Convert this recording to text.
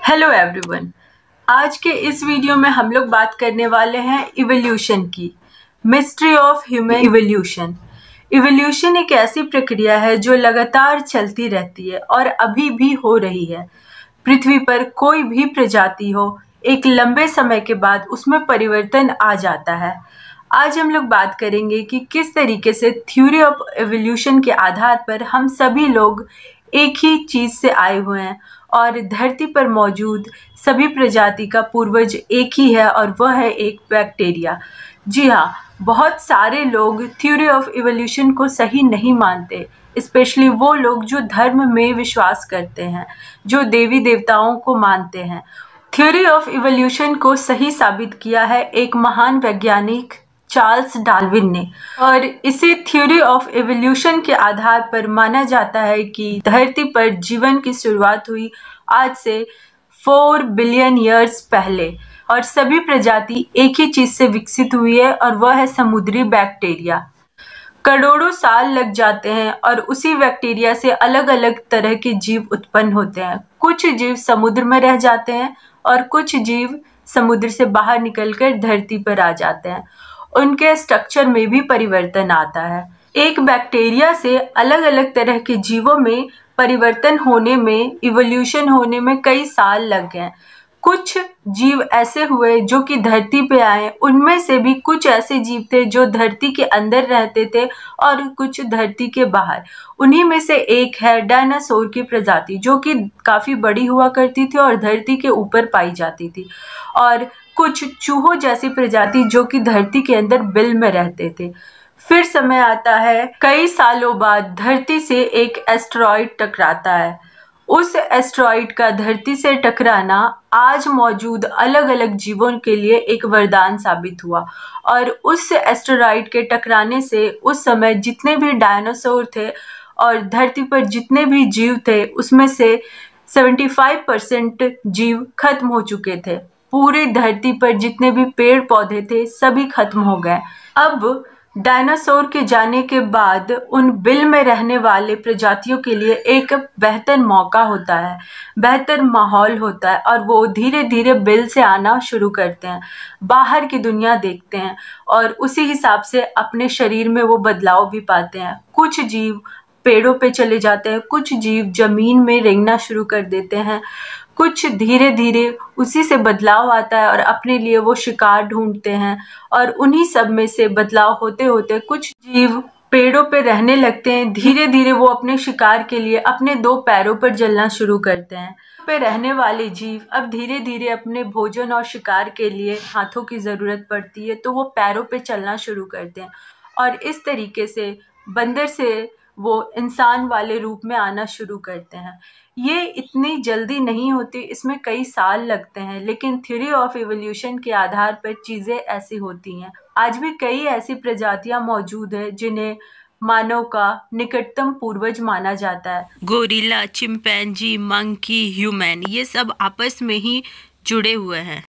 Hello everyone. आज के इस वीडियो में हम लोग बात करने वाले हैं इवोल्यूशन की, mystery of human evolution. Evolution एक ऐसी प्रक्रिया है जो लगातार चलती रहती है और अभी भी हो रही है। पृथ्वी पर कोई भी प्रजाति हो, एक लंबे समय के बाद उसमें परिवर्तन आ जाता है। आज हम लोग बात करेंगे कि किस तरीके से थ्योरी ऑफ एवोल्यूशन के आधार पर हम सभी लोग एक ही चीज से आए हुए हैं और धरती पर मौजूद सभी प्रजाति का पूर्वज एक ही है और वह है एक बैक्टीरिया। जी हाँ, बहुत सारे लोग थ्योरी ऑफ इवोल्यूशन को सही नहीं मानते, स्पेशली वो लोग जो धर्म में विश्वास करते हैं, जो देवी देवताओं को मानते हैं। थ्योरी ऑफ इवोल्यूशन को सही साबित किया है एक महान वैज्ञानिक चार्ल्स डार्विन ने, और इसे थ्योरी ऑफ एवोल्यूशन के आधार पर माना जाता है कि धरती पर जीवन की शुरुआत हुई आज से 4 बिलियन ईयर्स पहले और सभी प्रजाति एक ही चीज से विकसित हुई है और वह है समुद्री बैक्टीरिया। करोड़ों साल लग जाते हैं और उसी बैक्टीरिया से अलग अलग तरह के जीव उत्पन्न होते हैं। कुछ जीव समुद्र में रह जाते हैं और कुछ जीव समुद्र से बाहर निकलकर धरती पर आ जाते हैं। उनके स्ट्रक्चर में भी परिवर्तन आता है। एक बैक्टीरिया से अलग अलग तरह के जीवों में परिवर्तन होने में, इवोल्यूशन होने में कई साल लग गए। कुछ जीव ऐसे हुए जो कि धरती पे आए, उनमें से भी कुछ ऐसे जीव थे जो धरती के अंदर रहते थे और कुछ धरती के बाहर। उन्हीं में से एक है डायनासोर की प्रजाति, जो कि काफी बड़ी हुआ करती थी और धरती के ऊपर पाई जाती थी, और कुछ चूहों जैसी प्रजाति जो कि धरती के अंदर बिल में रहते थे। फिर समय आता है, कई सालों बाद धरती से एक एस्टेरॉइड टकराता है। उस एस्टेरॉइड का धरती से टकराना आज मौजूद अलग अलग जीवों के लिए एक वरदान साबित हुआ, और उस एस्टेरॉइड के टकराने से उस समय जितने भी डायनासोर थे और धरती पर जितने भी जीव थे, उसमें से 75% जीव खत्म हो चुके थे। पूरी धरती पर जितने भी पेड़ पौधे थे सभी खत्म हो गए। अब डायनासोर के जाने के बाद उन बिल में रहने वाले प्रजातियों के लिए एक बेहतर मौका होता है, बेहतर माहौल होता है, और वो धीरे धीरे बिल से आना शुरू करते हैं, बाहर की दुनिया देखते हैं और उसी हिसाब से अपने शरीर में वो बदलाव भी पाते हैं। कुछ जीव पेड़ों पे चले जाते हैं, कुछ जीव जमीन में रेंगना शुरू कर देते हैं, कुछ धीरे धीरे उसी से बदलाव आता है और अपने लिए वो शिकार ढूंढते हैं, और उन्हीं सब में से बदलाव होते होते कुछ जीव पेड़ों पे रहने लगते हैं। धीरे धीरे वो अपने शिकार के लिए अपने 2 पैरों पर चलना शुरू करते हैं। पे रहने वाले जीव अब धीरे धीरे अपने भोजन और शिकार के लिए हाथों की जरूरत पड़ती है, तो वो पैरों पे चलना शुरू करते हैं, और इस तरीके से बंदर से वो इंसान वाले रूप में आना शुरू करते हैं। ये इतनी जल्दी नहीं होती, इसमें कई साल लगते हैं, लेकिन थ्योरी ऑफ इवोल्यूशन के आधार पर चीज़ें ऐसी होती हैं। आज भी कई ऐसी प्रजातियां मौजूद हैं जिन्हें मानव का निकटतम पूर्वज माना जाता है। गोरिल्ला, चिंपैंजी, मंकी, ह्यूमन, ये सब आपस में ही जुड़े हुए हैं।